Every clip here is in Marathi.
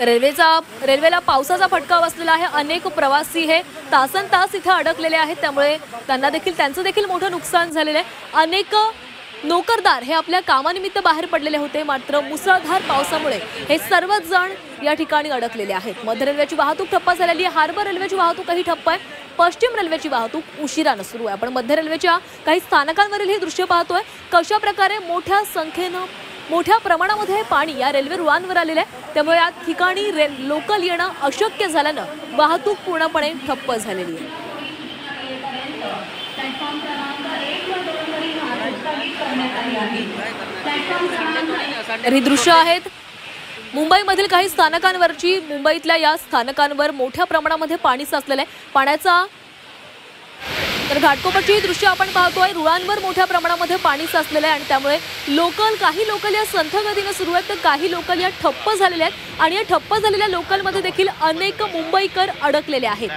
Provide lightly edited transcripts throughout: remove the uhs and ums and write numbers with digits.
रेल्वेला पावसाचा फटका बसलेला आहे। अनेक प्रवासी हे तासनतास इथे अडकलेले आहेत, त्यामुळे त्यांचं देखील मोठं नुकसान झालेलं आहे। अनेक नोकरदार हे आपल्या कामानिमित्त बाहेर पडलेले होते, मात्र मुसळधार पावसामुळे हे सर्वच जण या ठिकाणी अडकलेले आहेत। मध्य रेल्वेची वाहतूक ठप्प झालेली आहे, हार्बर रेल्वेची वाहतूकही ठप्प आहे, पश्चिम रेल्वेची वाहतूक उशिराने सुरू आहे। आपण मध्य रेल्वेच्या काही स्थानकांवरील हे दृश्य पाहतोय, कशा प्रकारे मोठ्या प्रमाणामध्ये पाणी या रेल्वे रुळांवर आलेले आहे, त्यामुळे या ठिकाणी लोकल येणं अशक्य झाल्यानं वाहतूक पूर्णपणे ठप्प झालेली आहे। ही दृश्य आहेत मुंबईमधील काही स्थानकांवरची। मुंबईतल्या या स्थानकांवर मोठ्या प्रमाणामध्ये पाणी साचलेलं आहे। पाण्याचा तर घाटकोपरची दृश्य आपण पाहतोय, रुळांवर मोठ्या प्रमाणामध्ये पाणी साचलेलं आहे आणि त्यामुळे काही लोकल या संथ गतीने सुरू आहेत, तर काही लोकल या ठप्प झालेल्या आहेत आणि या ठप्प झालेल्या लोकलमध्ये देखील अनेक मुंबईकर अडकलेले आहेत।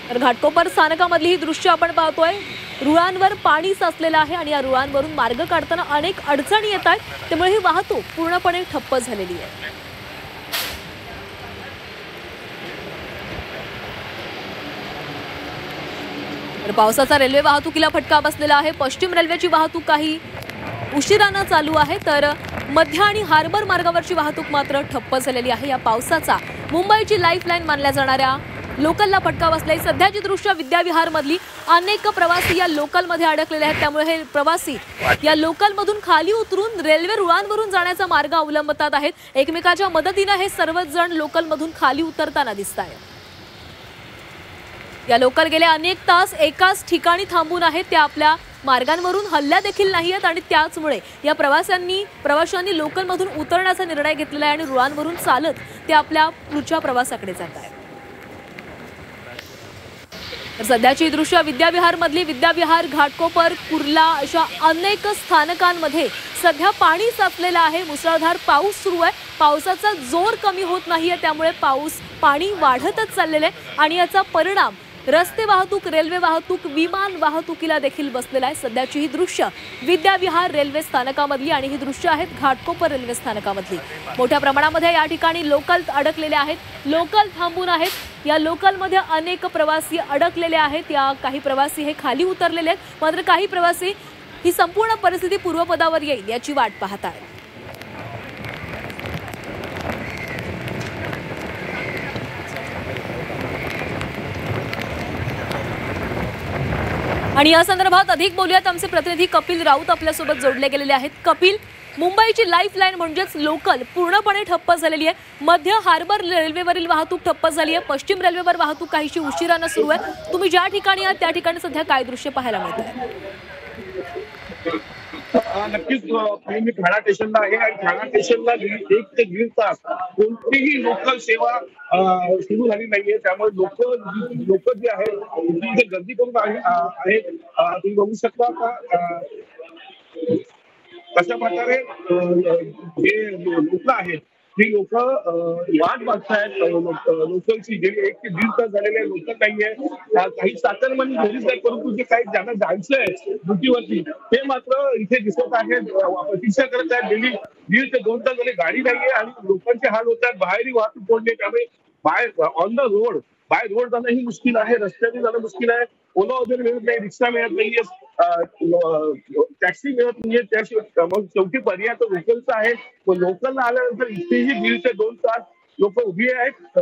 तर घाटकोपर स्थानकामधली ही दृश्य आपण पाहतोय, रुळांवर पाणी साचलेलं आहे आणि या रुळांवरून मार्ग काढताना अनेक अडचणी येत आहेत, त्यामुळे ही वाहतूक पूर्णपणे ठप्प झालेली आहे। तर पावसाचा रेल्वे वाहतुकीला फटका बसलेला आहे। पश्चिम रेल्वेची वाहतूक काही उशिराने चालू आहे, तर मध्य आणि हार्बर मार्गावरची वाहतूक मात्र ठप्प झालेली आहे। या पावसाचा मुंबईची लाईफलाईन मानल्या जाणाऱ्या लोकलला फटका बसलाय। सध्याची दृश्य विद्याविहार मधली, अनेक प्रवासी या लोकलमध्ये अडकलेले आहेत, त्यामुळे हे प्रवासी या लोकलमधून खाली उतरून रेल्वे रुळांवरून जाण्याचा मार्ग अवलंबतात आहेत। एकमेकाच्या मदतीने हे सर्वच जण लोकलमधून खाली उतरताना दिसत आहेत। या लोकल गेले अनेक तास एकाच ठिकाणी थांबून आहेत, त्या आपल्या मार्गांवरून हल्ल्या देखील नाही आहेत आणि त्याचमुळे या प्रवाशांनी लोकलमधून उतरण्याचा निर्णय घेतलेला आहे आणि रुळांवरून चालत ते आपल्या पुढच्या प्रवासाकडे जात आहेत। तर सध्याची दृश्य विद्याविहार मधली, विद्याविहार, घाटकोपर, कुर्ला अशा अनेक स्थानकांमध्ये सध्या पाणी साचलेलं आहे। मुसळधार पाऊस सुरू आहे, पावसाचा जोर कमी होत नाहीये, त्यामुळे पाणी वाढतच चाललेलं आहे आणि याचा परिणाम रस्ते वाहतूक, रेल्वे वाहतूक, विमान वाहतुकीला देखील बसलेला आहे। सध्याची ही दृश्य विद्याविहार रेल्वे स्थानकामधली आणि ही दृश्य आहेत घाटकोपर रेल्वे स्थानकामधली। मोठ्या प्रमाणामध्ये या ठिकाणी लोकल अडकलेले आहेत, लोकल थांबून आहेत। या लोकलमध्ये अनेक प्रवासी अडकलेले आहेत, या काही प्रवासी हे खाली उतरलेले आहेत, मात्र काही प्रवासी ही संपूर्ण परिस्थिती पूर्वपदावर येईल याची वाट पाहत आहेत। आणि या संदर्भात अधिक बोलूयात, आमचे प्रतिनिधी कपिल राऊत आपल्यासोबत जोडले गेलेले आहेत। कपिल, मुंबईची लाईफलाईन म्हणजेच लोकल पूर्णपणे ठप्प झालेली आहे। मध्य हार्बर रेल्वेवरील वाहतूक ठप्प झाली आहे, पश्चिम रेल्वेवर वाहतूक काहीशी उशिराने सुरू आहे। तुम्ही ज्या ठिकाणी आहात त्या ठिकाणी सध्या काय दृश्य पाहायला मिळतंय? नक्कीच मी ठाणा स्टेशनला आहे आणि ठाणा स्टेशनला 1 ते 1.5 तास कोणतीही लोकल सेवा सुरू झाली नाहीये, त्यामुळे लोक जे आहेत गर्दी करून आहेत। तुम्ही बघू शकता का कशा प्रकारे जे लोक आहेत ही लोक वाट बघतायत लोकलची। गेली 1 ते 1.5 तास झालेले लोकल नाहीये, काही चाकरमानी घरीच आहे, परंतु जे काही ज्यांना जायचंय ड्युटीवरती ते मात्र इथे दिसत आहेत, प्रतीक्षा करत आहेत। गेली 1.5 ते 2 तास झाले गाडी नाहीये आणि लोकांचे हाल होत आहेत, बाहेरही वाहतूक कोंडली, त्यामुळे बाहेर on the road by road जाणंही मुश्किल आहे, रस्त्याने जाणं मुश्किल आहे। ओला वगैरे मिळत नाही, रिक्षा मिळत नाहीये, टॅक्सी मिळत नाहीये, त्याशिवाय मग शेवटी पर्याय तर लोकलचा आहे। लोकलला आल्यानंतर इथेही 1.5 ते 2 तास लोक उभी आहेत।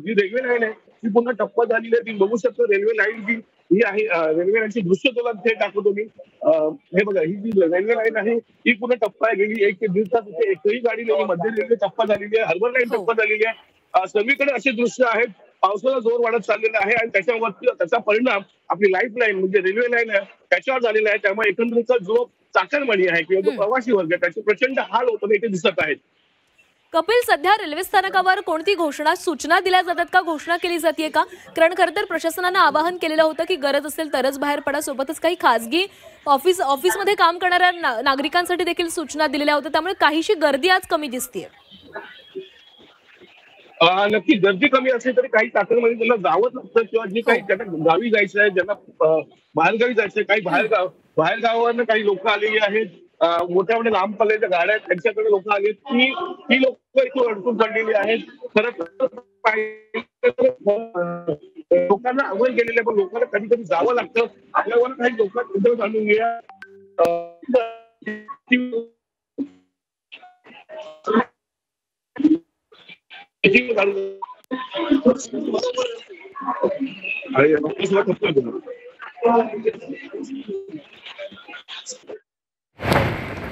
जी रेल्वे लाईन आहे ती पुन्हा ठप्प झालेली आहे। ती बघू शकतो रेल्वे लाईन जी ही आहे, रेल्वे लाईनची दृश्य तुला ते दाखवतो मी। हे बघा, ही जी रेल्वे लाईन आहे ही पुन्हा टप्प आहे। गेली 1 ते 1.5 तास इथे एकही गाडी नाही, मध्य रेल्वे टप्प झालेली आहे, हार्बर लाईन टप्प झालेली आहे। सगळीकडे असे दृश्य आहेत। पावसाचा जोर वाढत चाललेला आहे आणि त्याचा परिणाम आपली लाईफ लाईन म्हणजे रेल्वे लाईन आहे त्याच्यावर झालेला आहे, त्यामुळे एकंदरीत जो चाकरमानी आहे किंवा जो प्रवासी वर्ग आहे त्याचे प्रचंड हाल होताना इथे दिसत आहेत। कपिल, सध्या रेल्वे स्थानकावर कोणती सूचना दिल्या जातात का, घोषणा केली जाते का? कारण खरं तर प्रशासनाने आवाहन केलेलं होतं की गरज असेल तरच बाहेर पडा, सोबतच काही खासगी ऑफिसमध्ये काम करणाऱ्या नागरिकांसाठी देखील सूचना दिलेल्या होत्या, त्यामुळे काहीशी गर्दी आज कमी दिसतेय। नक्की गर्दी कमी असली तरी काही चाकरमानी त्यांना जावंच लागतं किंवा जे काही ज्यांना गावी जायचं आहे, ज्यांना बाहेरगावी जायचंय, काही बाहेर गावावरनं काही लोक आलेली आहेत, मोठ्या मोठ्या लांब पल्ल्याच्या गाड्या आहेत त्यांच्याकडे लोक आली ती लोक इथे अडकून पडलेली आहेत. लोकांना आव्हान केलेलं आहे पण लोकांना कधी कधी जावं लागतं. आपल्यावर काही लोकांना जाणून घ्या.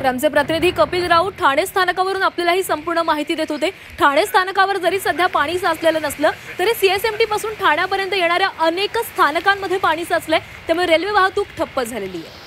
आमचे प्रतिनिधी कपिल राऊत ठाणे स्थानकावरून आपल्याला ही संपूर्ण माहिती देत होते. ठाणे स्थानकावर जरी सध्या पाणी साचलेलं नसलं तरी सीएसएमटी पासून ठाण्यापर्यंत येणाऱ्या अनेक स्थानकांमध्ये पाणी साचलंय, त्यामुळे रेल्वे वाहतूक ठप्प झालेली आहे.